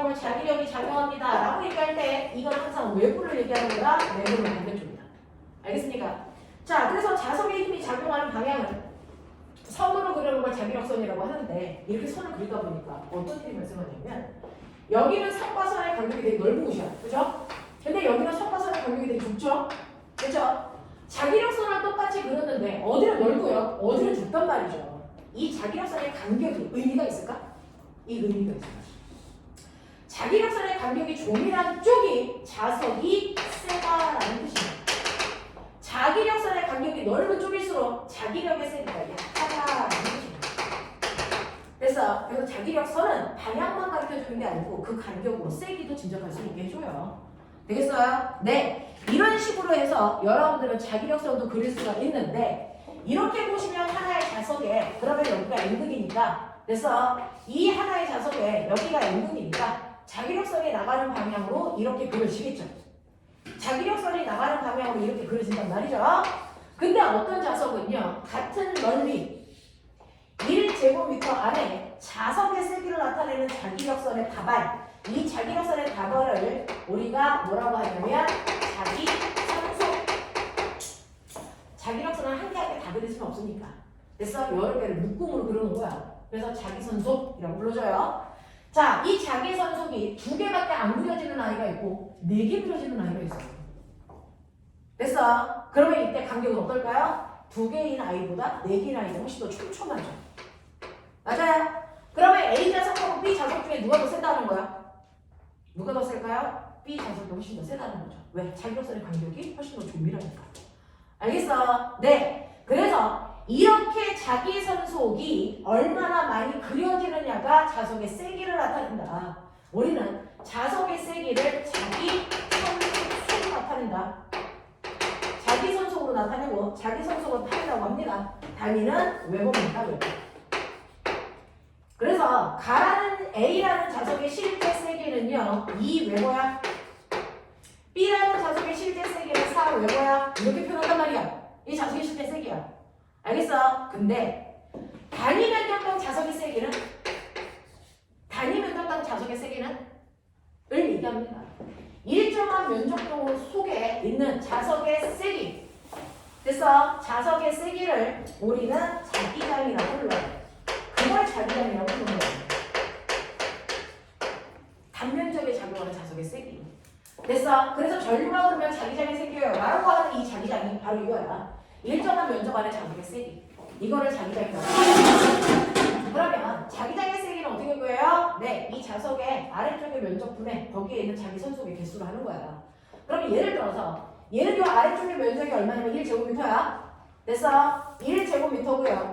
그러면 자기력이 작용합니다 라고 얘기할 때 이건 항상 외부를 얘기하는 거라 내부는 반대쪽이다. 알겠습니까? 자, 그래서 자석의 힘이 작용하는 방향을 선으로 그리는 걸 자기력선이라고 하는데 이렇게 선을 그리다 보니까 어떤 일이 발생하냐면 여기는 선과 선의 간격이 되게 넓은 곳이야. 그죠? 근데 여기는 선과 선의 간격이 되게 좁죠? 그죠? 자기력선을 똑같이 그렸는데 어디는 넓고요, 어디는 좁단 말이죠. 이 자기력선의 간격이 의미가 있을까? 이 의미가 있을까? 자기력선의 간격이 좁은 쪽이 자석이 세다라는 뜻입니다. 자기력선의 간격이 넓은 쪽일수록 자기력의 세기가 약하다라는 뜻입니다. 그래서 자기력선은 방향만 가르쳐주는 게 아니고 그 간격으로 세기도 진정할 수 있게 해줘요. 되겠어요? 네. 이런 식으로 해서 여러분들은 자기력선도 그릴 수가 있는데 이렇게 보시면 하나의 자석에 그러면 여기가 N극이니까 그래서 이 하나의 자석에 여기가 N극이니까 자기력선이 나가는 방향으로 이렇게 그려지겠죠. 자기력선이 나가는 방향으로 이렇게 그려진단 말이죠. 근데 어떤 자석은요, 같은 넓이 1제곱미터 안에 자석의 세기를 나타내는 자기력선의 다발, 이 자기력선의 다발을 우리가 뭐라고 하냐면 자기선속. 자기력선은 한 개 한 개 다 그릴 수는 없으니까 그래서 여러 개를 묶음으로 그려놓은 거야. 그래서 자기선속이라고 불러줘요. 자, 이 자기선속이 2개밖에 안 그려지는 아이가 있고 4개 그려지는 아이가 있어요. 됐어? 그러면 이때 간격은 어떨까요? 2개인 아이보다 4개인 아이가 훨씬 더 촘촘하죠. 맞아요? 그러면 A 자석하고 B 자석 중에 누가 더 세다는 거야? 누가 더 셀까요? B 자석이 훨씬 더 세다는 거죠. 왜? 자기력선의 간격이 훨씬 더 좁으니까. 알겠어? 네. 그래서 이렇게 자기선속이 얼마나 많이 그려지느냐가 자석의 세기를 나타낸다. 우리는 자석의 세기를 자기선속으로 나타낸다. 자기선속으로 나타내고 자기선속은 단위라고 합니다. 단위는 외봅니다. 외부. 그래서 가라는 A라는 자석의 실제 세기는요 2 외부야. B라는 자석의 실제 세기는 4 외부야. 이렇게 표현한단 말이야. 이 자석의 실제 세기야. 알겠어? 근데 단위 면적당 자석의 세기는 을 얘기합니다. 일정한 면적도 속에 있는 자석의 세기. 그래서 자석의 세기를 우리는 자기장이라고 불러요. 그걸 자기장이라고 부르는 거예요. 단면적에 작용하는 자석의 세기. 됐어? 그래서 전류가 흐르면 자기장이 생겨요 라고 하는 이 자기장이 바로 이거야. 일정한 면적 안에 자석의 세기. 이거를 자기장이라고 합니다. 그러면 자기장의 세기는 어떻게 할 거예요? 네, 이 자석의 아래쪽의 면적분에 거기에 있는 자기선속의 개수로 하는 거야. 그럼 예를 들어서 얘는 요 아래쪽의 면적이 얼마냐면 1제곱미터야. 됐어? 1제곱미터고요.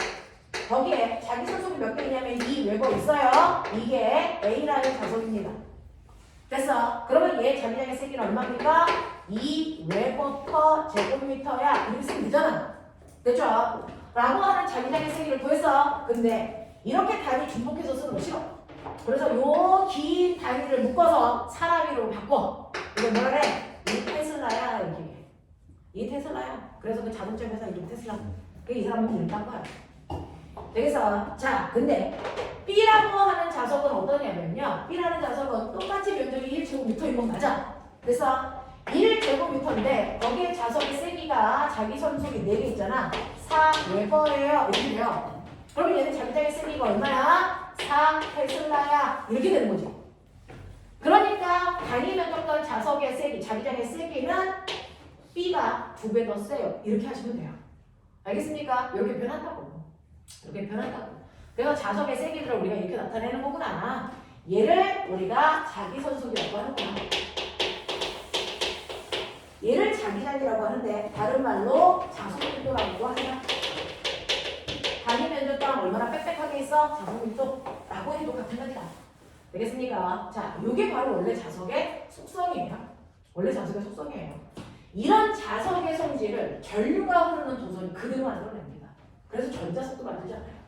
거기에 자기선속이 몇 개 있냐면 2웨버 있어요. 이게 A라는 자석입니다. 됐어? 그러면 얘 자기장의 세기는 얼마입니까? 2웨버 제곱미터야. 이렇게 쓰면 되잖아. 됐죠? 라고 하는 자기장의 세기를 구했어. 근데 이렇게 단위 중복해서 쓰는 거 싫어. 그래서 요 긴 단위를 묶어서 사람이로 바꿔. 이거 뭐라 그래? 이 테슬라야 이렇게. 이 테슬라야. 그래서 그 자동차 회사 이름 테슬라. 그게 이 사람은 이름 딴 거야. 되겠어? 자, 근데 B라고 하는 자석은 어떠냐면요. B라는 자석은 똑같이 면적이 1제곱미터인 건 맞아. 그래서 1제곱미터인데 거기에 자석의 세기가 자기선속이 4개 있잖아. 4웨버예요. 이렇게 돼요. 그러면 얘는 자기장의 세기가 얼마야? 4테슬라야. 이렇게 되는 거지. 그러니까 단위 면적당 자석의 세기, 자기장의 세기는 B가 2배 더 세요. 이렇게 하시면 돼요. 알겠습니까? 이렇게 변한다고. 이렇게 변한다고. 그래서 자석의 세기들을 우리가 이렇게 나타내는 거구나. 얘를 우리가 자기선속이라고 하는구나. 얘를 자기장이라고 하는데 다른 말로 자석밀도라고 하냐. 단위 면적당 얼마나 빽빽하게 있어? 자석밀도라고 해도 같은 말이다. 되겠습니까? 자, 이게 바로 원래 자석의 속성이에요. 원래 자석의 속성이에요. 이런 자석의 성질을 전류가 흐르는 도선이 그대로 만들어냅니다. 그래서 전자석도 만들잖아요.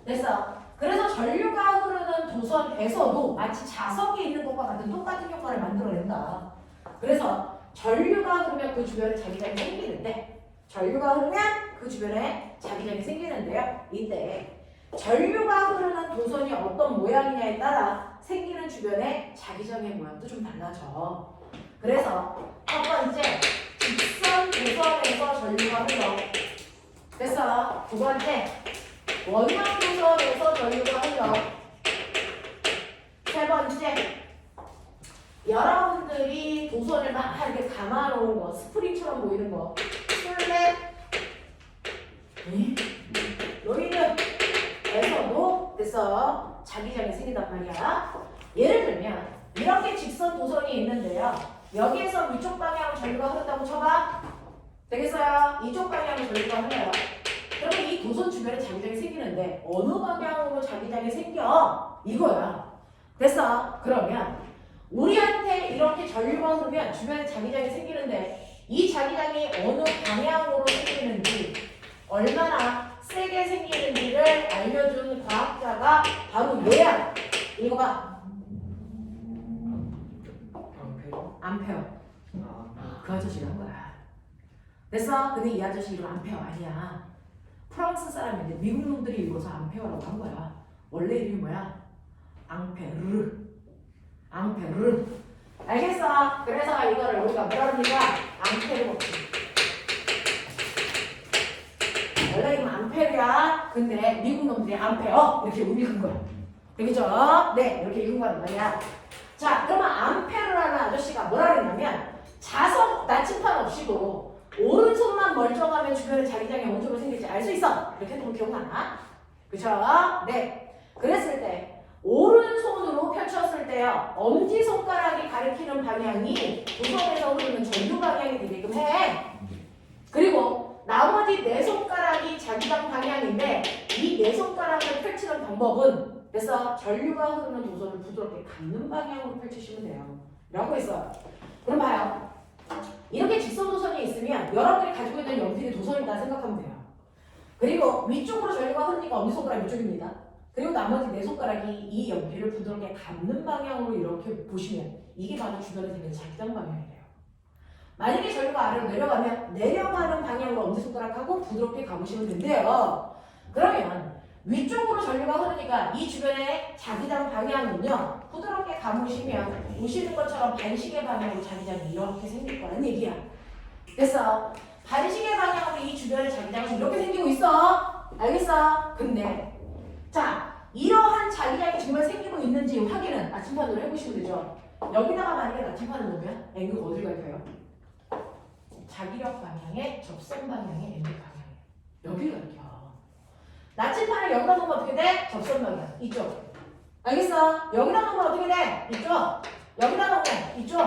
됐어? 그래서 전류가 흐르는 도선에서도 마치 자석이 있는 것과 같은 똑같은 효과를 만들어낸다. 그래서 전류가 흐르면 그 주변에 자기장이 생기는데 전류가 흐르면 그 주변에 자기장이 생기는데요. 이때 전류가 흐르는 도선이 어떤 모양이냐에 따라 생기는 주변의 자기장의 모양도 좀 달라져. 그래서 첫 번째, 직선 도선에서 전류가 흘러. 됐어. 두 번째, 원형 도선에서 전류가 흘러. 세 번째, 여러분들이 도선을 막 이렇게 감아놓은 거, 스프링처럼 보이는 거, 슬랩, 로이드에서도 됐어. 자기장이 생긴단 말이야. 예를 들면 이렇게 직선 도선이 있는데요. 여기에서 위쪽 방향으로 전류가 흐른다고 쳐봐. 되겠어요? 이쪽 방향으로 전류가 흘러요. 그러면 이 도선 주변에 자기장이 생기는데 어느 방향으로 자기장이 생겨? 이거야. 됐어? 그러면 우리한테 이렇게 전류가 흐르면 주변에 자기장이 생기는데 이 자기장이 어느 방향으로 생기는지 얼마나 세게 생기는지를 알려준 과학자가 바로 얘야. 읽어봐. 암페어. 그 아저씨가 한 거야. 됐어? 근데 이 아저씨 이름 암페어 아니야. 프랑스 사람인데 미국 놈들이 읽어서 암페어라고 한 거야. 원래 이름이 뭐야? 앙페르. 앙페르. 알겠어? 그래서 이거를 우리가 뭐라 그러니까 앙페르 법칙. 원래 이름 앙페르야. 근데 미국 놈들이 암페어 이렇게 읽은 거야. 되겠죠? 네, 이렇게 읽은 거란 말이야. 자, 그러면 앙페르라는 아저씨가 뭐라 그랬냐면 자석 나침판 없이도 오른손만 멀쩡하면 주변에 자기장이 어느 정도 생길지 알 수 있어. 이렇게 해도 기억나나? 그쵸? 네. 그랬을 때 오른손으로 펼쳤을 때요. 엄지손가락이 가리키는 방향이 도선에서 흐르는 전류 방향이 되게끔 해. 그리고 나머지 네 손가락이 자기장 방향인데 이 네 손가락을 펼치는 방법은 그래서 전류가 흐르는 도선을 부드럽게 감는 방향으로 펼치시면 돼요. 라고 했어요. 그럼 봐요. 이렇게 직선 도선이 있으면 여러분들이 가지고 있는 연필이 도선이다 생각하면 돼요. 그리고 위쪽으로 전류가 흐르니까 엄지손가락 위쪽입니다. 그리고 나머지 네 손가락이 이 연필을 부드럽게 감는 방향으로 이렇게 보시면 이게 바로 주변에 생기는 자기장 방향이래요. 만약에 전류가 아래로 내려가면 내려가는 방향으로 엄지손가락하고 부드럽게 감으시면 된대요. 그러면 위쪽으로 전류가 흐르니까 이 주변의 자기장 방향은요. 부드럽게 감으시면 보시는 것처럼 반시계 방향으로 자기장이 이렇게 생길 거란 얘기야. 됐어? 반시계 방향으로 이 주변의 자기장이 이렇게 생기고 있어. 알겠어? 근데 자, 이러한 자기장이 정말 생기고 있는지 확인은 나침판으로 해보시면 되죠. 여기다가 만약에 나침판을 놓으면 앵글 어딜 가리켜요? 자기력 방향의 접선 방향의 앵글 방향이에요. 여기를 가리켜. 나침판을 여기다 놓으면 어떻게 돼? 접선 방향. 이쪽. 알겠어? 여기다 놓으면 어떻게 돼? 이쪽. 여기다 놓으면 이쪽.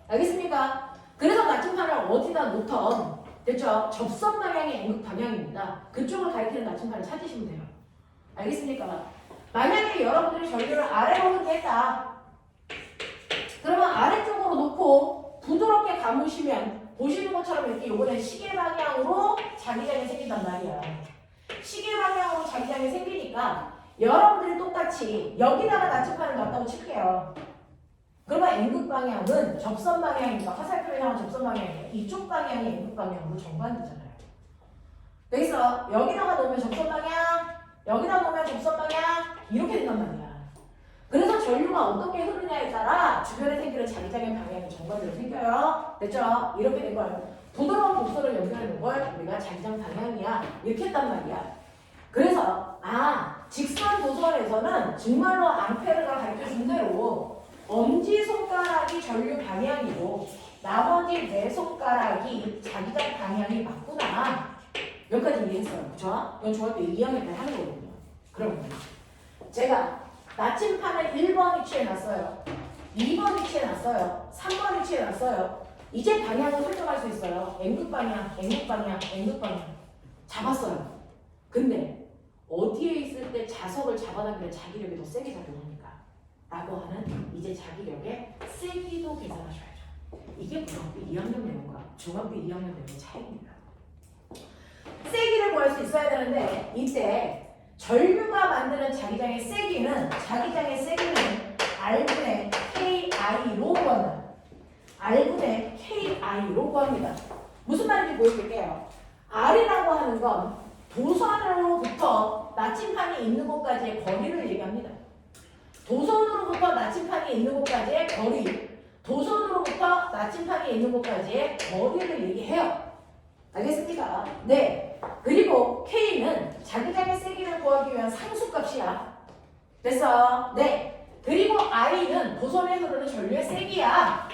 알겠습니까? 그래서 나침판을 어디다 놓던 됐죠? 접선 방향의 앵글 방향입니다. 그쪽을 가리키는 나침판을 찾으시면 돼요. 알겠습니까? 만약에 여러분들이 전류를 아래로 흐르게 했다. 그러면 아래쪽으로 놓고 부드럽게 감으시면 보시는 것처럼 이렇게 요번에 시계 방향으로 자기장이 생긴단 말이야. 시계 방향으로 자기장이 생기니까 여러분들이 똑같이 여기다가 나침판을 놨다고 칠게요. 그러면 N극 방향은 접선 방향이니까 화살표를 향한 접선 방향이니까 이쪽 방향이 N극 방향으로 정반대잖아요. 여기서 여기다가 놓으면 접선 방향, 여기다 놓으면 접선 방향 이렇게 된단 말이야. 그래서 전류가 어떻게 흐르냐에 따라 주변에 생기는 자기장의 방향이 정반대로 생겨요. 됐죠? 이렇게 된 걸 부드러운 곡선을 연결해 놓은 걸 우리가 자기장 방향이야 이렇게 했단 말이야. 그래서 직선 도선에서는 정말로 앙페르가 가르쳐준 대로 엄지손가락이 전류 방향이고 나머지 네 손가락이 자기장 방향이 맞구나. 여기까지 이해했어요. 그쵸? 이건 중학교 2학년 때 하는 거거든요. 그러면 제가 나침판을 1번 위치에 놨어요. 2번 위치에 놨어요. 3번 위치에 놨어요. 이제 방향을 설정할 수 있어요. N극 방향, N극 방향, N극 방향. 잡았어요. 근데 어디에 있을 때 자석을 잡아당기면 자기력이 더 세게 작용합니까? 라고 하는 이제 자기력의 세기도 계산하셔야죠. 이게 중학교 2학년 내용과 중학교 2학년 내용의 차이입니다. 세기를 구할 수 있어야 되는데 이때 전류가 만드는 자기장의 세기는 R분의 KI로 구한다. R분의 KI로 구합니다. 무슨 말인지 보여드릴게요. R이라고 하는 건 도선으로부터 나침판이 있는 곳까지의 거리를 얘기합니다. 도선으로부터 나침판이 있는 곳까지의 거리, 도선으로부터 나침판이 있는 곳까지의 거리를 얘기해요. 알겠습니까? 네. 그리고 K는 자기장의 세기를 구하기 위한 상수값이야. 됐어? 네. 그리고 I는 도선에 흐르는 전류의 세기야.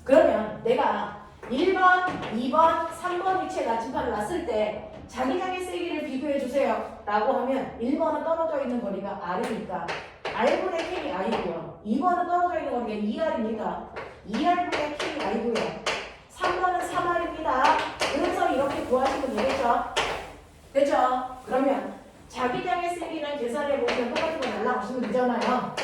그러면 내가 1번, 2번, 3번 위치에 나침판을 놨을 때 자기장의 세기를 비교해 주세요 라고 하면 1번은 떨어져 있는 거리가 R이니까 R분의 K I고요. 2번은 떨어져 있는 거리가 2R입니다. 2R분의 K I고요. 3번은 3R입니다. 그래서 이렇게 구하시면 되겠죠? 됐죠? 그러면 자기장의 세기는 계산해 보시면 똑같은 거 날라가시면 되잖아요.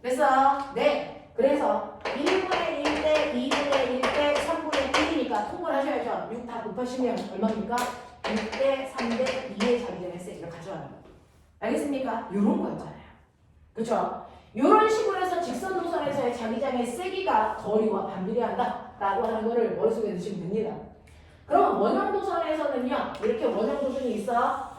됐어? 네. 그래서 1분의 1대 2분의 1대 3분의 1이니까 통분을 하셔야죠. 6 다 곱하시면 얼마입니까? 6대 3대 2의 자기장의 세기를 가져와요. 알겠습니까? 요런 거였잖아요. 그쵸? 요런 식으로 해서 직선 도선에서의 자기장의 세기가 거리와 반비례한다 라고 하는 거를 머릿속에 넣으시면 됩니다. 그럼 원형 도선에서는요, 이렇게 원형 도선이 있어.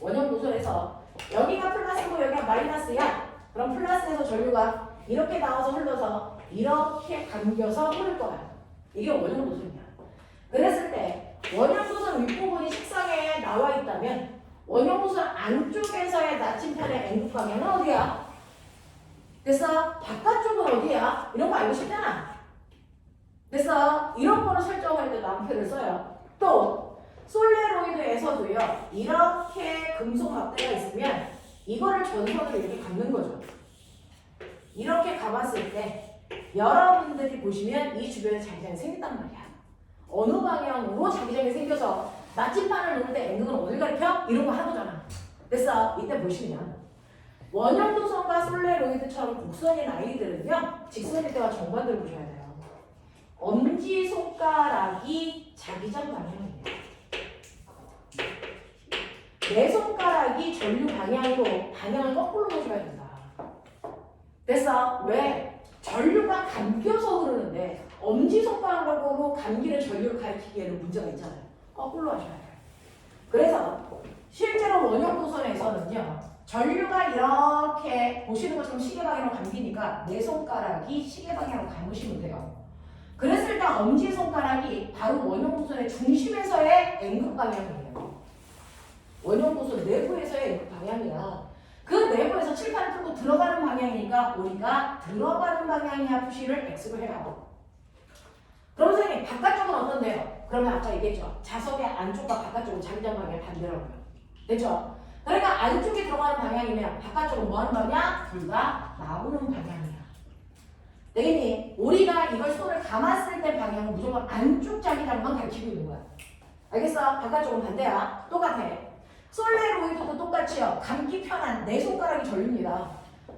원형 도선에서 여기가 플러스고 여기가 마이너스야. 그럼 플러스에서 전류가 이렇게 나와서 흘러서 이렇게 감겨서 흐를 거야. 이게 원형 도선이야. 그랬을 때 원형 도선 윗부분이 식상에 나와 있다면 원형 도선 안쪽에서의 나침판의 N극 방향은 어디야? 그래서 바깥쪽은 어디야? 이런 거 알고 싶잖아. 그래서 이런 거를 설정할 때도 암페를 써요. 또 솔레로이드에서도요. 이렇게 금속 막대가 있으면 이거를 전선으로 이렇게 감는 거죠. 이렇게 감았을 때 여러분들이 보시면 이 주변에 자기장이 생긴단 말이야. 어느 방향으로 자기장이 생겨서 나침판을 놓을 때 N극은 어딜 가리켜? 이런 거 하거잖아. 그래서 이때 보시면 원형 도선과 솔레로이드처럼 곡선인 아이들은요. 직선일 때와 정반대로 보셔야 돼요. 엄지손가락이 자기장 방향입니다. 내 손가락이 전류 방향으로 방향을 거꾸로 보셔야 된다. 됐어? 왜? 전류가 감겨서 흐르는데 엄지손가락으로 감기는 전류를 가리키기에는 문제가 있잖아요. 거꾸로 하셔야 돼요. 그래서 실제로 원형 도선에서는요. 전류가 이렇게 보시는 것처럼 시계 방향으로 감기니까 내 손가락이 시계 방향으로 감으시면 돼요. 그랬을 때 엄지손가락이 바로 원형 도선의 중심에서의 N극 방향이에요. 원형 도선 내부에서의 N극 방향이야. 그 내부에서 칠판을 뚫고 들어가는 방향이니까 우리가 들어가는 방향이야 표시를 X로 해요. 그럼 선생님 바깥쪽은 어떤데요? 그러면 아까 얘기했죠. 자석의 안쪽과 바깥쪽은 자기장 방향이 반대라고요. 됐죠? 그러니까 안쪽에 들어가는 방향이면 바깥쪽은 뭐 하는 방향? 둘 다 나오는 방향이야. 되겠니? 우리가 이걸 손을 감았을 때 방향은 무조건 안쪽 자기장만 가리키고 있는 거야. 알겠어? 바깥쪽은 반대야. 똑같아. 솔레로이드도 똑같이요. 감기 편한 내 손가락이 전류입니다.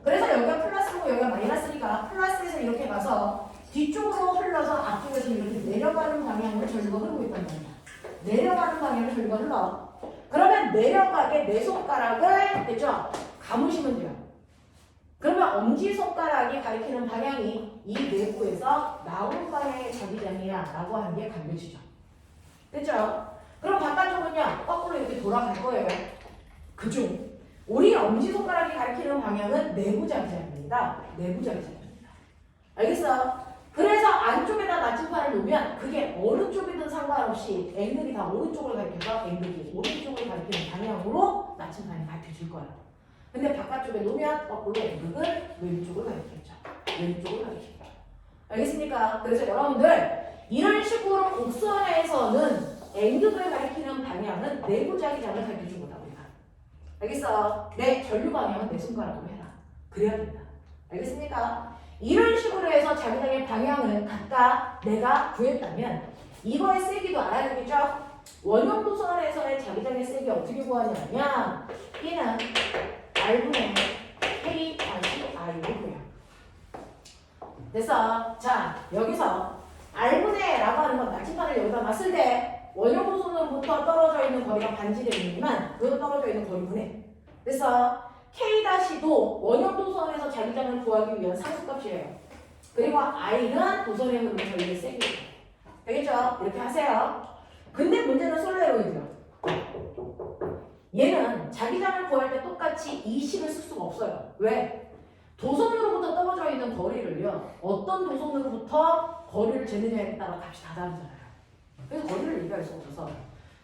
그래서 여기가 플러스고 여기가 마이너스니까 플러스에서 이렇게 가서 뒤쪽으로 흘러서 앞쪽에서 이렇게 내려가는 방향으로 전류가 흐르고 있단 말이야. 내려가는 방향으로 전류가 흘러. 그러면 내려가게 내 손가락을 됐죠? 감으시면 돼요. 그러면 엄지손가락이 가리키는 방향이 이 내부에서 나오는 방향의 자기장이야 라고 하는 게 감겨지죠. 됐죠? 그럼 바깥쪽은요 거꾸로 이렇게 돌아갈 거예요. 그중 우리 엄지손가락이 가리키는 방향은 내부 자기장입니다. 내부 자기장입니다. 알겠어? 그래서 안쪽에다 나침판을 놓으면 그게 어느 쪽이든 상관없이 N극이 다 오른쪽을 가리켜서 N극이 오른쪽을 가리키는 방향으로 나침판이 가르쳐줄 거예요. 근데 바깥쪽에 놓으면 거꾸로 N극을 왼쪽을 가리키죠. 왼쪽을 가리키죠. 알겠습니까? 그래서 여러분들 이런 식으로 곡선에서는 N극을 가리키는 방향은 내부 자기장을 가르쳐준 거다 우리가. 알겠어? 내 전류 방향은 내 손가락으로 해라. 그래야 된다. 알겠습니까? 이런 식으로 해서 자기장의 방향을 각각 내가 구했다면 이거의 세기도 알아야 되겠죠? 원형 도선에서의 자기장의 세기 어떻게 구하냐면 B는 R분의 K 다시 I로 구해요. 그래서 자 여기서 R분의 라고 하는 건 나침판을 여기다 놨을 때 원형 도선으로부터 떨어져 있는 거리가 반지름이지만 그 떨어져 있는 거리 분해. 그래서 K-도 원형 도선에서 자기장을 구하기 위한 상수값이에요. 그리고 I는 도선에 흐르는 전류의 세기예요. 되겠죠? 이렇게 하세요. 근데 문제는 솔레로이드요. 얘는 자기장을 구할 때 똑같이 이 식을 쓸 수가 없어요. 왜? 도선으로부터 떨어져 있는 거리를요. 어떤 도선으로부터 거리를 재느냐에 따라 값이 다 다르잖아요. 그래서 거리를 얘기할 수 없어서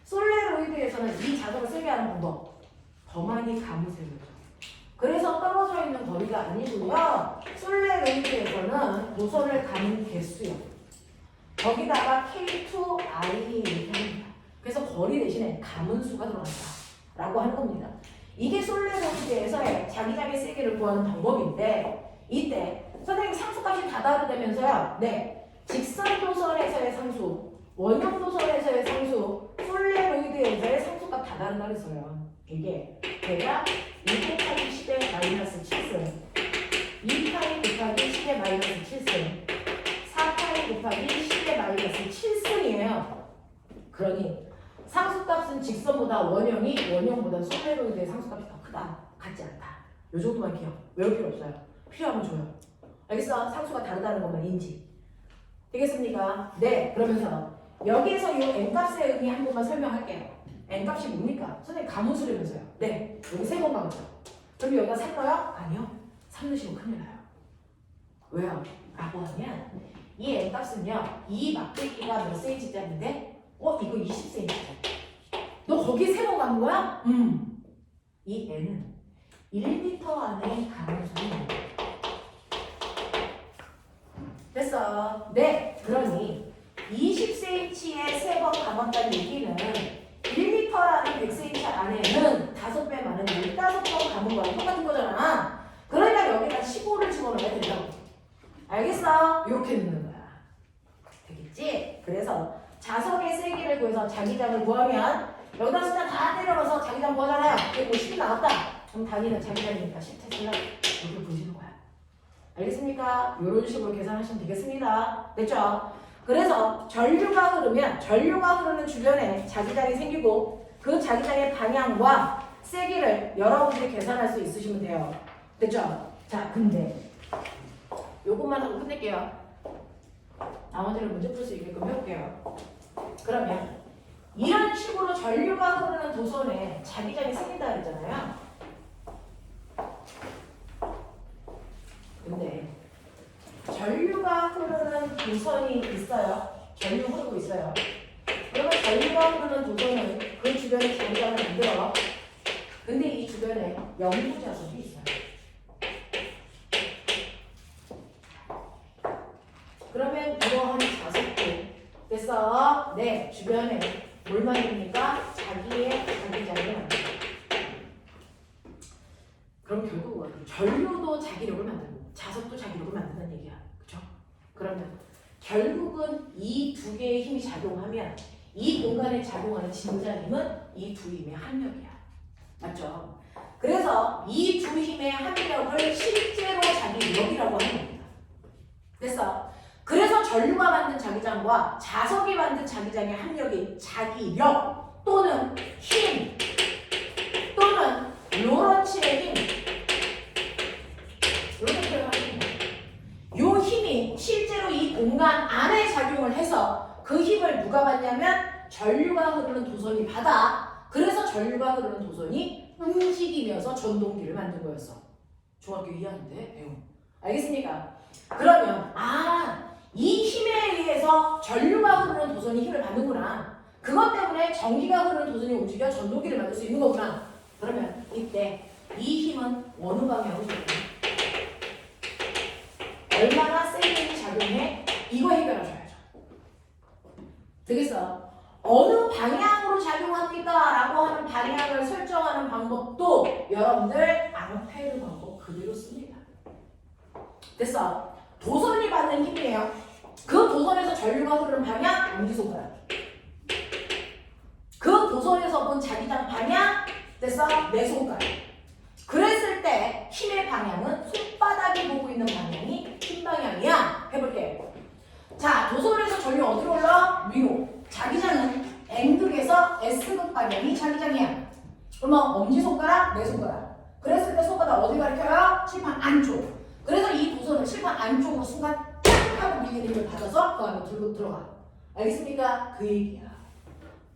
솔레로이드에서는 이 자석을 세게 하는 방법 더 많이 감을 세우죠. 그래서 떨어져 있는 거리가 아니고요. 솔레로이드에서는 도선을 감은 개수요. 거기다가 K2I 이렇게 합니다. 그래서 거리 대신에 감은 수가 들어간다 라고 하는 겁니다. 이게 솔레로이드에서의 자기장의 세기를 구하는 방법인데 이때 선생님 상수값이 다 다르다면서요? 네. 직선 도선에서의 상수, 원형 도선에서의 상수, 솔레로이드에서의 상수값 다 다른다 그랬어요. 이게 대략 2 곱하기 10의 마이너스 7승, 2파이 곱하기 10의 마이너스 7승, 4파이 곱하기 10의 마이너스 7승이에요. 그러니 상수값은 직선보다 원형이 원형보다 솔레로이드의 상수값이 더 크다. 같지 않다. 요 정도만 기억. 외울 필요 없어요. 필요하면 줘요. 알겠어? 상수가 다르다는 것만 인지. 되겠습니까? 네. 그러면서 여기에서 이 n값의 의미 한 번만 설명할게요. n값이 뭡니까? 선생님 가문수라면서요. 네. 여기 3번 가문수. 그럼 여기가 3 넣어요? 아니요. 3 넣으시면 큰일 나요. 왜요? 라고 하면 이 n값은요. 이 막대기가 몇 cm짜리인데 이거 20cm. 너 거기에 3번 가는 거야? 이 n은 1m 안에 가문수입니다. 됐어. 네. 그러니 20cm에 3번 감았다는 얘기는 1m라는 100cm 안에는 5배 많은 15번 감은 거랑 똑같은 거잖아. 그러니까 여기다 15를 집어넣어야 된다고. 알겠어? 이렇게 넣는 거야. 되겠지? 그래서 자석의 세기를 구해서 자기장을 구하면 여기다 숫자 다 때려 넣어서 자기장 구하잖아요. 그리고 10이 나왔다. 그럼 단위는 자기장이니까 10 tes를 여기 보시는 거야. 알겠습니까? 이런 식으로 계산하시면 되겠습니다. 됐죠? 그래서 전류가 흐르는 주변에 자기장이 생기고 그 자기장의 방향과 세기를 여러분들이 계산할 수 있으시면 돼요. 됐죠? 자, 근데 요것만 하고 끝낼게요. 나머지는 문제 풀 수 있게끔 해볼게요. 그러면 이런 식으로 전류가 흐르는 도선에 자기장이 생긴다 그랬잖아요. 근데 전류가 흐르는 도선이 있어요. 전류 흐르고 있어요. 그러면 전류가 흐르는 도선은 그 주변에 자기장을 만들어. 근데 이 주변에 염부 자석이 있어요. 그러면 이러한 자석도 됐어? 네, 주변에 뭘 만듭니까? 자기의 자기장을 만들어. 그럼 결국은 전류도 자기력을 만들고 자석도 자기력을 만든다는 얘기야. 그쵸? 그러면 결국은 이 두 개의 힘이 작용하면 이 공간에 작용하는 진자림은 이 두 힘의 합력이야. 맞죠? 그래서 이 두 힘의 합력을 실제로 자기력이라고 하는 겁니다. 됐어? 그래서 전류가 만든 자기장과 자석이 만든 자기장의 합력이 자기력 또는 힘 또는 로런츠의 힘 이렇게 표현하는 거예요. 이 힘이 실제로 이 공간 안에 작용을 해서 그 힘을 누가 받냐면 전류가 흐르는 도선이 받아. 그래서 전류가 흐르는 도선이 움직이면서 전동기를 만든 거였어. 중학교 2학년 때 배움. 알겠습니까? 그러면 이 힘에 의해서 전류가 흐르는 도선이 힘을 받는구나. 그것 때문에 전기가 흐르는 도선이 움직여 전동기를 만들 수 있는 거구나. 그러면 이때 이 힘은 어느 방향으로 작용해? 얼마나 세게 작용해? 이거 해결하셔야죠. 되겠어? 어느 방향으로 작용합니까? 라고 하는 방향을 설정하는 방법도 여러분들 앙페르 방법 그대로 씁니다. 됐어? 도선이 받는 힘이에요. 그 도선에서 전류가 흐르는 방향, 엄지손가락. 그 도선에서 본 자기장 방향, 됐어? 내 손가락. 그랬을 때 힘의 방향은 손바닥이 보고 있는 방향이 힘 방향이야. 해볼게. 자, 도선에서 전류 어디로 올라? 위로. 자기장은 N극에서 S극 방향이 자기장이야. 그러면 엄지손가락, 내 손가락. 그랬을 때 손바닥 어디 가리켜요? 칠판 안쪽. 그래서 이 도선을 칠판 안쪽으로 순간 딱 하고 밀리는 힘을 받아서 그 안에 들어가. 알겠습니까? 그 얘기야.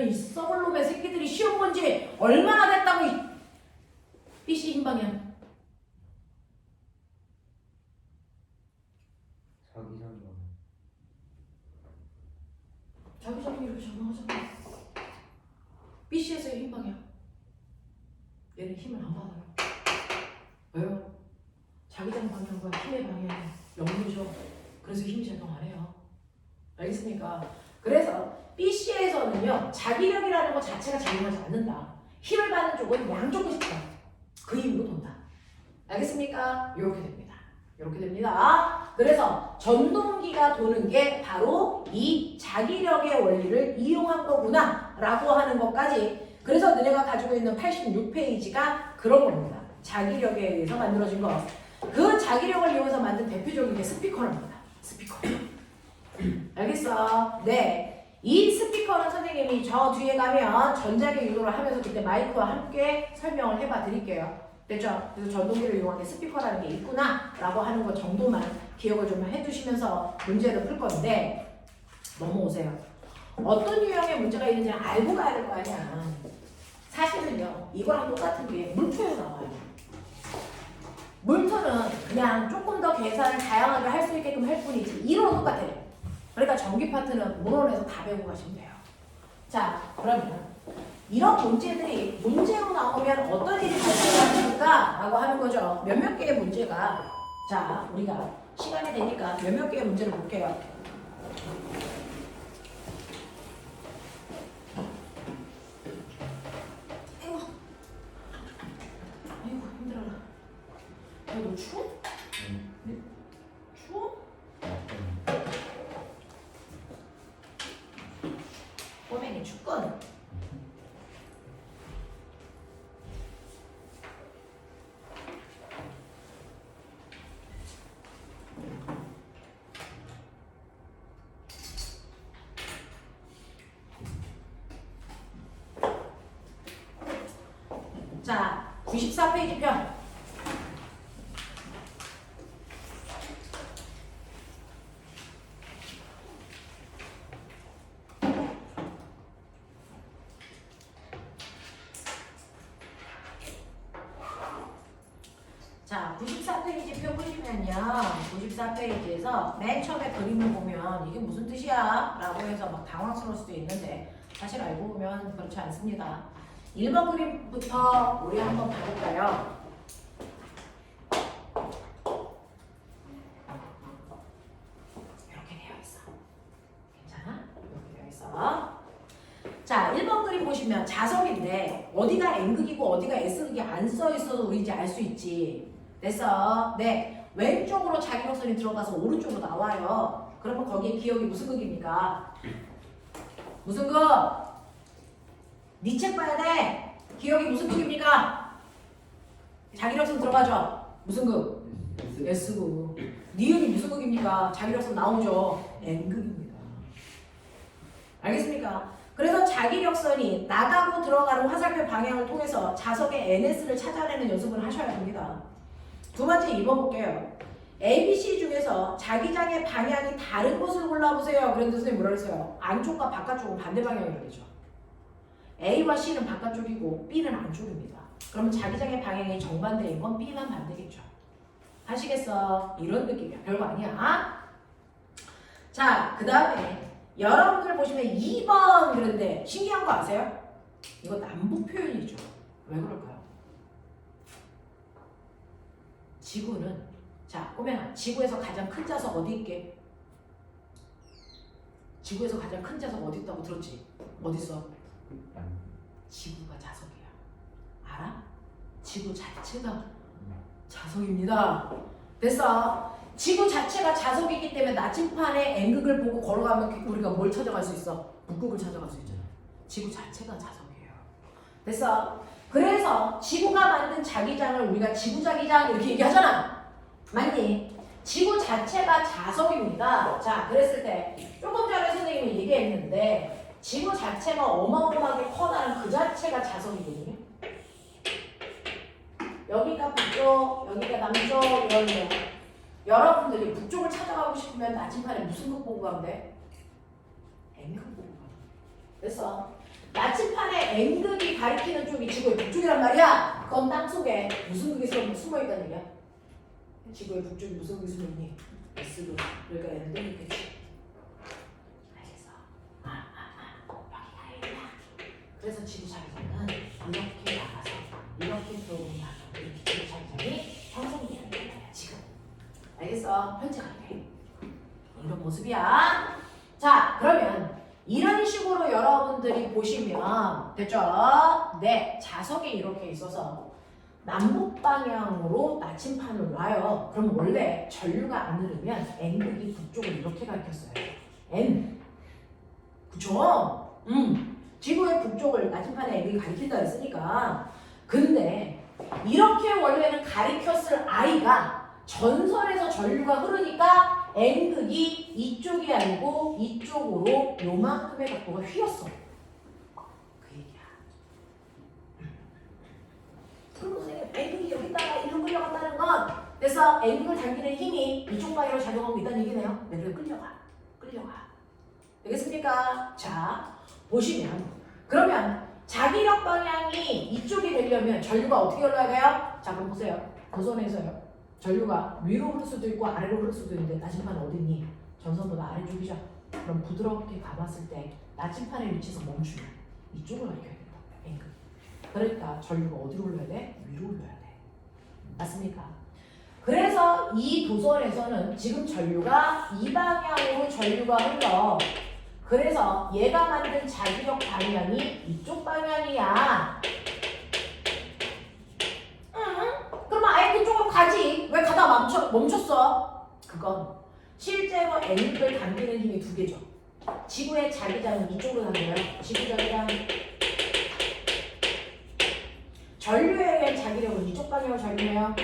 이런 이 썩을 놈의 새끼들이 시험 본 지 얼마나 됐다고 이 BC 힘 방향. 자기장이 이렇게 전화하잖아. BC에서의 힘 방향. 얘는 힘을 안 받아요. 왜요? 자기장 방향과 힘의 방향이 영도죠. 그래서 힘이 작용 안 해요. 알겠습니까? 그래서 BC에서는요, 자기력이라는 것 자체가 작용하지 않는다. 힘을 받는 쪽은 양쪽을 시켜. 그 이유로 돈다. 알겠습니까? 이렇게 됩니다. 이렇게 됩니다. 그래서 전동기가 도는 게 바로 이 자기력의 원리를 이용한 거구나 라고 하는 것까지. 그래서 너네가 가지고 있는 86페이지가 그런 겁니다. 자기력에 의해서 만들어진 거. 그 자기력을 이용해서 만든 대표적인 게 스피커랍니다. 스피커. 알겠어? 네. 이 스피커는 선생님이 저 뒤에 가면 전자기 유도를 하면서 그때 마이크와 함께 설명을 해봐 드릴게요. 됐죠? 그래서 전동기를 이용한 게 스피커라는 게 있구나 라고 하는 것 정도만 기억을 좀 해두시면서 문제를 풀 건데 넘어오세요. 어떤 유형의 문제가 있는지 알고 가야 될 거 아니야. 사실은요, 이거랑 똑같은 게 물투에서 나와요. 물투는 그냥 조금 더 계산을 다양하게 할 수 있게끔 할 뿐이지 이론은 똑같아요. 그러니까 전기 파트는 모론에서 다 배우고 가시면 돼요. 자, 그러면 이런 문제들이 문제로 나오면 어떤 일이 발생할까? 라고 하는 거죠. 몇몇 개의 문제가, 자, 우리가 시간이 되니까 몇몇 개의 문제를 볼게요. 아이고 힘들어라. 야, 너 추워? 추워? 꼬맹이 춥거든. 자, 94페이지 편. 자, 94페이지 표 보시면요. 94페이지에서 맨 처음에 그림을 보면 이게 무슨 뜻이야? 라고 해서 막 당황스러울 수도 있는데 사실 알고 보면 그렇지 않습니다. 1번 그림부터 우리 한번 봐볼까요? 이렇게 되어 있어. 괜찮아? 이렇게 되어 있어. 자, 1번 그림 보시면 자석인데 어디가 N극이고 어디가 S극이 안 써 있어도 우리 이제 알 수 있지. 됐어? 네. 왼쪽으로 자기력선이 들어가서 오른쪽으로 나와요. 그러면 거기에 기억이 무슨 극입니까? 무슨 극? 네 책 봐야 돼. 기억이 무슨 극입니까? 자기력선 들어가죠? 무슨 극? S극. 니은이 무슨 극입니까? 자기력선 나오죠? N극입니다. 알겠습니까? 그래서 자기력선이 나가고 들어가는 화살표 방향을 통해서 자석의 NS를 찾아내는 연습을 하셔야 됩니다. 두 번째 2번 볼게요. A, B, C 중에서 자기장의 방향이 다른 것을 골라보세요. 그런데 선생님 뭐라 그랬어요? 안쪽과 바깥쪽은 반대 방향이라고 그러죠. A와 C는 바깥쪽이고 B는 안쪽입니다. 그러면 자기장의 방향이 정반대인 건 B만 반대겠죠. 하시겠어? 이런 느낌이야. 별거 아니야. 자, 그 다음에 여러분들 보시면 2번 그런데 신기한 거 아세요? 이거 남북 표현이죠. 왜 그럴까요? 지구는, 자, 꼬맹아, 지구에서 가장 큰 자석 어디 있게? 지구에서 가장 큰 자석 어디 있다고 들었지? 어디 있어? 지구가 자석이야. 알아? 지구 자체가 자석입니다. 됐어? 지구 자체가 자석이기 때문에 나침판의 N극을 보고 걸어가면 우리가 뭘 찾아갈 수 있어? 북극을 찾아갈 수 있잖아. 지구 자체가 자석이에요. 됐어? 그래서 지구가 만든 자기장을 우리가 지구자기장 이렇게 얘기하잖아. 맞니? 지구 자체가 자석입니다. 자, 그랬을 때 조금 전에 선생님이 얘기했는데 지구 자체가 어마어마하게 커다란 그 자체가 자석이거든요. 여기가 북쪽, 여기가 남쪽, 이런데 여러분들이 북쪽을 찾아가고 싶으면 나침판에 무슨 극 보고 가면 돼? N극 보고 가면 돼. 됐어? 나침판에 N극이 가리키는 쪽이 지구의 북쪽이란 말이야. 그건 땅속에 무슨 극이 숨어있다는 얘기야? 지구의 북쪽이 무슨 극이 숨어있니? S극. 그러니까 N은 땡기겠지. 알겠어? 여기가 N이야. 그래서 지구 자기장은 이렇게 나가서 이렇게 들어오는 이렇게 지구 자기장이 형성되는 거야 지금. 알겠어? 현재 관계. 이런 모습이야. 자, 그러면 이런 식으로 여러분들이 보시면 됐죠? 네, 자석이 이렇게 있어서 남북 방향으로 나침판을 놔요. 그럼 원래 전류가 안 흐르면 N극이 북쪽을 이렇게 가리켰어요. N. 그쵸? 지구의 북쪽을 나침판에 N극이 가리킨다 했으니까. 근데 이렇게 원래는 가리켰을 I가 전선에서 전류가 흐르니까 N극이 이쪽이 아니고 이쪽으로 요만큼의 각도가 휘었어. 그 얘기야. 그럼 선생님 N극이 여기다가 이리로 끌려갔다는 건 그래서 N극을 당기는 힘이 이쪽 방향으로 작용하고 있다는 얘기네요. 네, 그래 끌려가. 되겠습니까? 자, 보시면 그러면 자기력 방향이 이쪽이 되려면 전류가 어떻게 흘러야 돼요? 자, 그럼 보세요. 도선에서요. 전류가 위로 흐를 수도 있고 아래로 흐를 수도 있는데 나침판은 어디 있니? 전선보다 아래쪽이죠. 그럼 부드럽게 감았을 때 나침판의 위치에서 멈추면 이쪽을 가리켜야 된다. N극. 그러니까 전류가 어디로 흘러야 돼? 위로 흘러야 돼. 맞습니까? 그래서 이 도선에서는 지금 전류가 이 방향으로 전류가 흘러. 그래서 얘가 만든 자기력 방향이 이쪽 방향이야. 그러면 아예 그쪽으로 가지. 왜 가다가 멈췄어? 그건 실제로 N극을 당기는 힘이 두 개죠. 지구의 자기장은 이쪽으로 당겨요. 지구 자기장. 전류에 의한 자기력은 이쪽 방향으로 작용해요.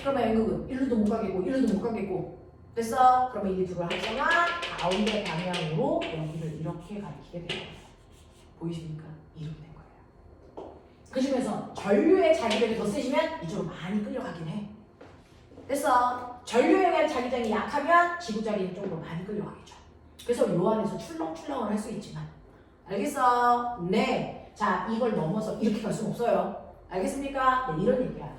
그러면 N극은 일로도 못 가겠고 일로도 못 가겠고 됐어? 그러면 이 둘을 합쳐서 가운데 방향으로 여기를 이렇게 가리키게 돼요. 보이십니까? 이렇게 된 거예요. 그 중에서 전류의 자기력이 더 세지면 이쪽으로 많이 끌려가긴 해. 됐어? 전류에 의한 자기장이 약하면 지구자리 쪽으로 많이 끌려가겠죠. 그래서 요 안에서 출렁출렁을 할 수 있지만 알겠어? 네. 자, 이걸 넘어서 이렇게 갈 수는 없어요. 알겠습니까? 네, 이런 얘기야.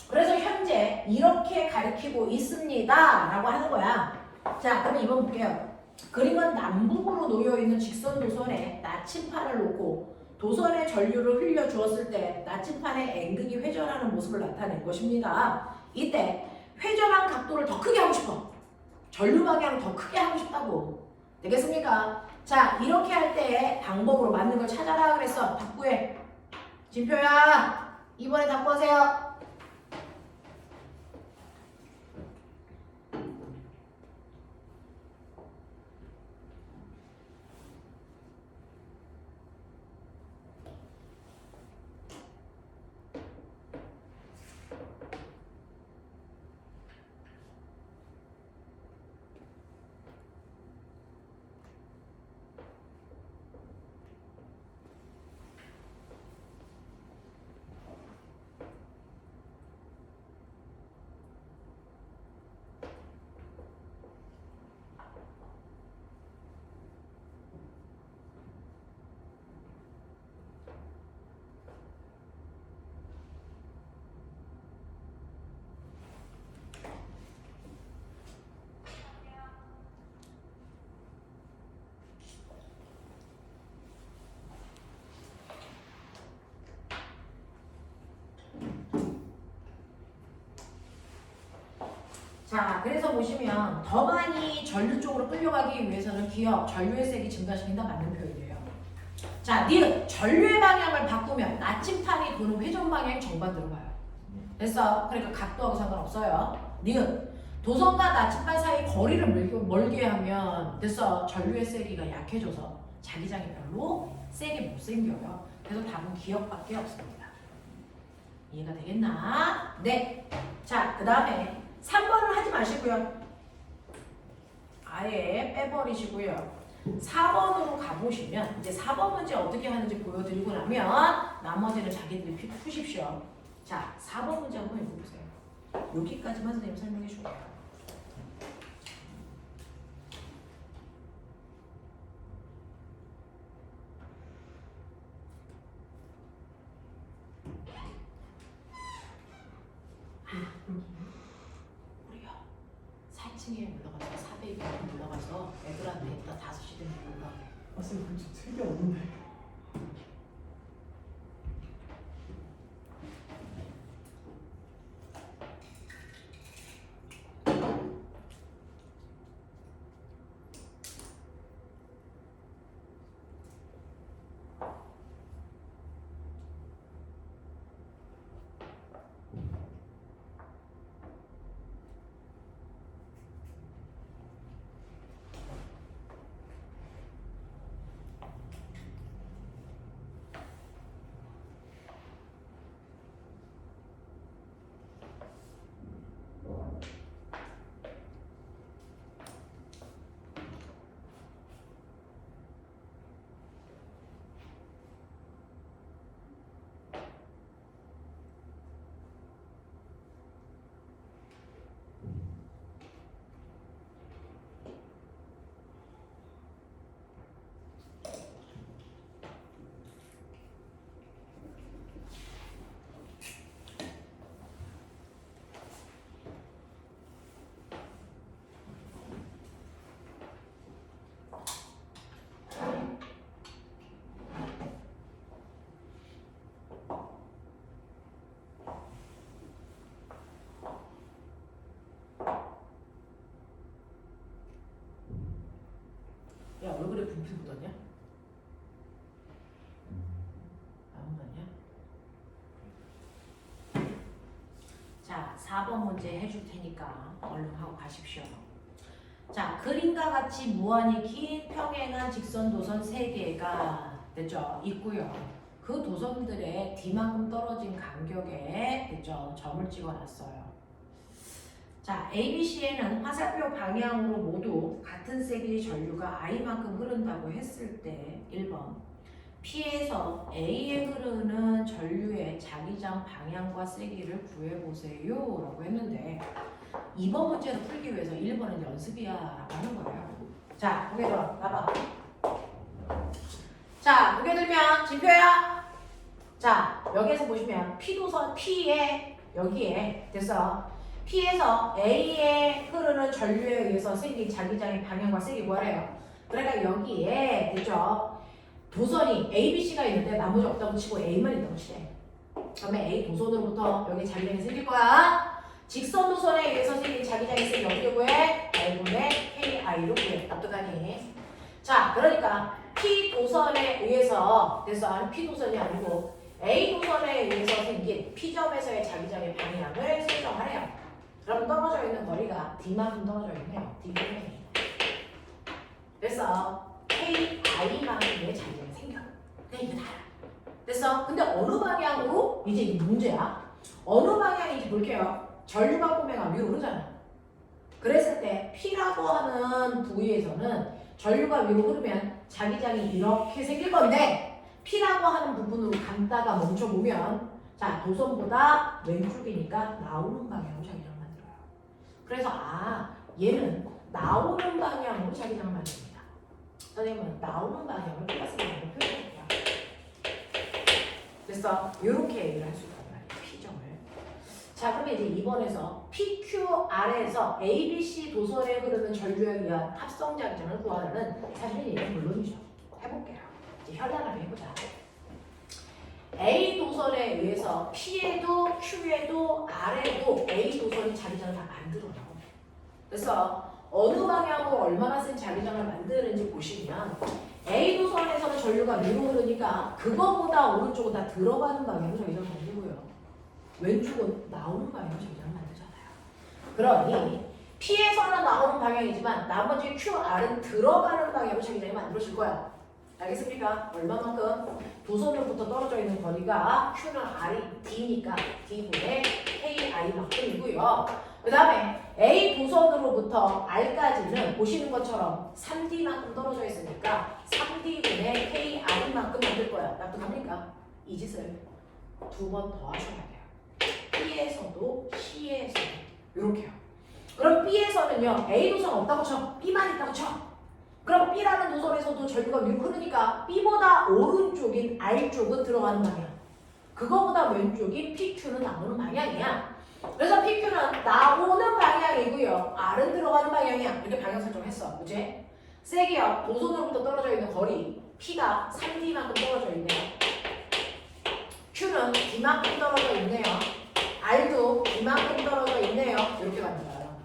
그래서 현재 이렇게 가리키고 있습니다 라고 하는 거야. 자, 그러면 이번 볼게요. 그림은 남북으로 놓여있는 직선 도선에 나침판을 놓고 도선의 전류를 흘려주었을 때 나침판의 N극이 회전하는 모습을 나타낸 것입니다. 이때 회전한 각도를 더 크게 하고 싶어. 전류 방향을 더 크게 하고 싶다고. 되겠습니까? 자, 이렇게 할 때 방법으로 맞는 걸 찾아라 그랬어. 답구해. 진표야, 이번에 답구하세요. 자, 그래서 보시면 더 많이 전류 쪽으로 끌려가기 위해서는 기억, 전류의 색이 증가시킨다 맞는 표현이에요. 자, 니은 전류의 방향을 바꾸면 나침판이 도는 회전 방향이 정반대로 가요. 됐어? 그러니까 각도하고 상관없어요. 니은 도선과 나침판 사이 거리를 멀게 하면 됐어? 전류의 세기가 약해져서 자기장이 별로 세게 못 생겨요. 그래서 답은 기억밖에 없습니다. 이해가 되겠나? 네. 자, 그 다음에 3번을 하지 마시고요. 아예 빼버리시고요. 4번으로 가보시면 이제 4번 문제 어떻게 하는지 보여드리고 나면 나머지는 자기들이 푸십시오. 자, 4번 문제 한번 읽어보세요. 여기까지만 선생님 설명해 줄게요. 4층에 올라가서 400에 올라가서 애들한테 다 5시 되면 올라가. 아 쌤, 근데 책이 없는데. 야, 얼굴에 분필 묻었냐? 안 묻었냐? 자, 4번 문제 해줄 테니까 얼른 하고 가십시오. 자, 그림과 같이 무한히 긴 평행한 직선 도선 3개가 됐죠? 있고요. 그 도선들의 D만큼 떨어진 간격에 됐죠? 점을 찍어놨어요. 자, ABC에는 화살표 방향으로 모두 같은 세기의 전류가 I만큼 흐른다고 했을 때 1번 P에서 A에 흐르는 전류의 자기장 방향과 세기를 구해보세요 라고 했는데 2번 문제를 풀기 위해서 1번은 연습이야 라는 거예요. 자, 고개 들어 나봐. 자, 고개 들면 진표야. 자, 여기에서 보시면 P도선 P에 여기에 됐어. P에서 A에 흐르는 전류에 의해서 생긴 자기장의 방향과 세기 뭐래요? 그러니까 여기에 됐죠? 도선이 ABC가 있는데 나머지 없다고 치고 A만 있다고 치래. 그러면 A 도선으로부터 여기 자기장이 생길 거야. 직선 도선에 의해서 생긴 자기장의 세기 어떻게 구해? I분의 KI로 구해. 납득하니? 자, 그러니까 P 도선에 의해서 됐어? P 도선이 아니고 A 도선에 의해서 생긴 P점에서의 자기장의 방향을 설정하래요. 그럼 떨어져 있는 거리가 D만큼 떨어져 있네요. D분의 됐어. KI만큼의 자기장이 생겨. 근데 이게 다야. 됐어. 근데 어느 방향으로? 이제 이게 문제야. 어느 방향인지 볼게요. 전류가 꼬매가 위로 흐르잖아. 그랬을 때 P라고 하는 부위에서는 전류가 위로 흐르면 자기장이 이렇게 생길 건데 P라고 하는 부분으로 감다가 멈춰보면 자, 도선보다 왼쪽이니까 나오는 방향으로 자기장 그래서 얘는 나오는 방향으로 자기장을 만듭니다. 선생님은 나오는 방향을 플러스 방향으로 표현할게요. 됐어? 이렇게 얘기를 할 수 있단 말이에요. P점을. 자, 그러면 이제 2번에서 PQR에서 ABC 도선에 흐르는 전류에 의한 합성 자기장을 구하는 사실은 이건 물론이죠. 해볼게요. 이제 현란하게 해보자. A 도선에 의해서 P에도 Q에도 R에도 A 도선이 자기장을 다 만들어요. 그래서 어느 방향으로 얼마나 센 자기장을 만드는지 보시면 A 도선에서는 전류가 위로 흐르니까 그거보다 오른쪽은 다 들어가는 방향으로 자기장을 만들고요. 왼쪽은 나오는 방향으로 자기장을 만들잖아요. 그러니 P에서는 나오는 방향이지만 나머지 QR은 들어가는 방향으로 자기장이 만들어질 거야. 알겠습니까? 얼마만큼? 도선으로부터 떨어져 있는 거리가 Q는 R이 D니까 D분의 KI만큼이고요. 그 다음에 A 도선으로부터 R까지는 보시는 것처럼 3D만큼 떨어져 있으니까 3D분의 KR만큼 만들 거야. 납득합니까? 이 짓을 2번 더 하셔야 돼요. B에서도 C에서도 이렇게요. 그럼 B에서는요. A 도선 없다고 쳐. B만 있다고 쳐. 그럼 B라는 도선에서도 전류가 위로 흐르니까 B보다 오른쪽인 R쪽은 들어가는 방향. 그거보다 왼쪽인 PQ는 나오는 방향이야. 그래서 PQ는 나오는 방향이고요. R은 들어가는 방향이야. 이렇게 방향 설정했어. 그치? 세기역 도선으로부터 떨어져 있는 거리 P가 3D만큼 떨어져 있네요. Q는 D만큼 떨어져 있네요. R도 D만큼 떨어져 있네요. 이렇게 만들어요.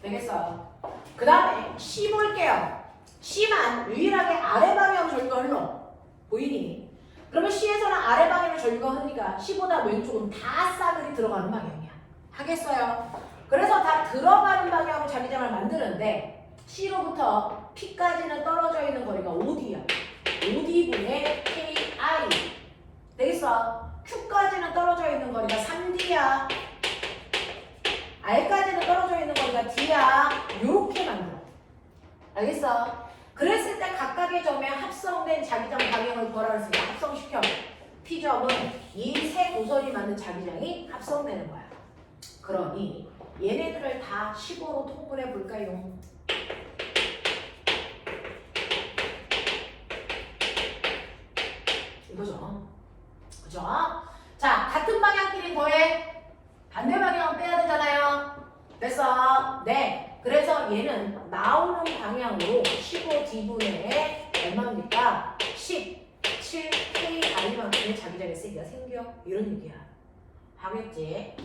되겠어요? 그 다음에 C 볼게요. C만 유일하게 아래 방향 절거 흘러. 보이니? 그러면 C에서는 아래 방향을 절거 흐르니까 C보다 왼쪽은 다 싸그리 들어가는 방향이야. 하겠어요? 그래서 다 들어가는 방향으로 자기장을 만드는데 C로부터 P까지는 떨어져 있는 거리가 5D야. 5D분의 KI. 되겠어? Q까지는 떨어져 있는 거리가 3D야. R까지는 떨어져 있는 거리가 D야. 요렇게 만들어. 알겠어? 그랬을 때 각각의 점에 합성된 자기장 방향을 구하라 했으니까 합성시켜. P점은 이 세 도선이 맞는 자기장이 합성되는 거야. 그러니 얘네들을 다 15로 통분해 볼까요? 이거죠. 그죠? 자, 같은 방향끼리 더해. 반대 방향은 빼야 되잖아요. 됐어? 네. 그래서 얘는 나오는 방향으로 15D분의 얼마입니까? 17KI만큼의 자기장의 세기가 생겨. 이런 얘기야. 하겠지?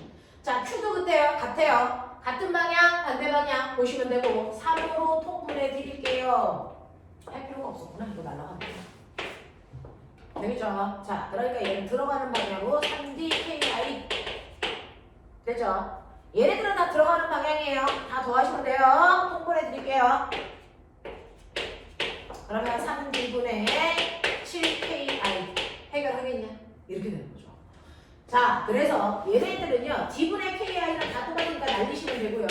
자, Q도 그때요. 같아요. 같은 방향, 반대 방향 보시면 되고 3으로 통분해 드릴게요. 할 필요가 없었구나. 이거 날라갔네. 되겠죠? 자, 그러니까 얘는 들어가는 방향으로 3DKI. 되죠? 얘네들은 다 들어가는 방향이에요. 다 더하시면 돼요. 통분해 드릴게요. 그러면 3D분의 7KI 해결하겠냐? 이렇게 되는 거죠. 자, 그래서 얘네들은요. D분의 KI는 다 똑같으니까 날리시면 되고요.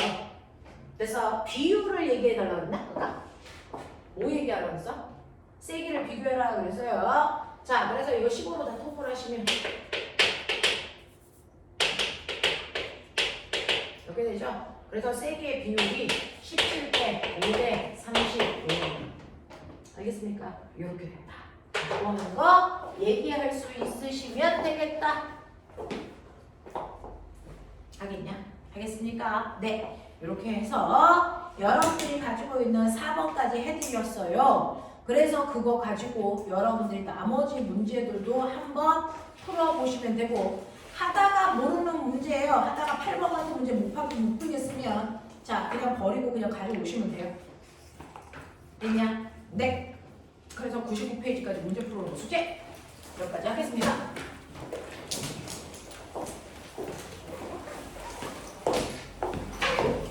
그래서 비율을 얘기해달라고 했나? 아까? 뭐 얘기하라고 했어? 세기를 비교해라 그랬어요. 자, 그래서 이거 15로 다 통분하시면 이렇게 되죠? 그래서 세기의 비율이 17대 5대 35. 알겠습니까? 이렇게 된다. 그거는 거 얘기할 수 있으시면 되겠다. 하겠냐? 하겠습니까? 네. 이렇게 해서 여러분들이 가지고 있는 4번까지 해드렸어요. 그래서 그거 가지고 여러분들이 나머지 문제들도 한번 풀어보시면 되고 하다가 모르는 문제예요. 하다가 8번 같은 문제 못 풀겠으면 자 그냥 버리고 그냥 가져오시면 돼요. 됐냐? 네. 그래서 99페이지까지 문제 풀어놓은 숙제 여기까지 하겠습니다.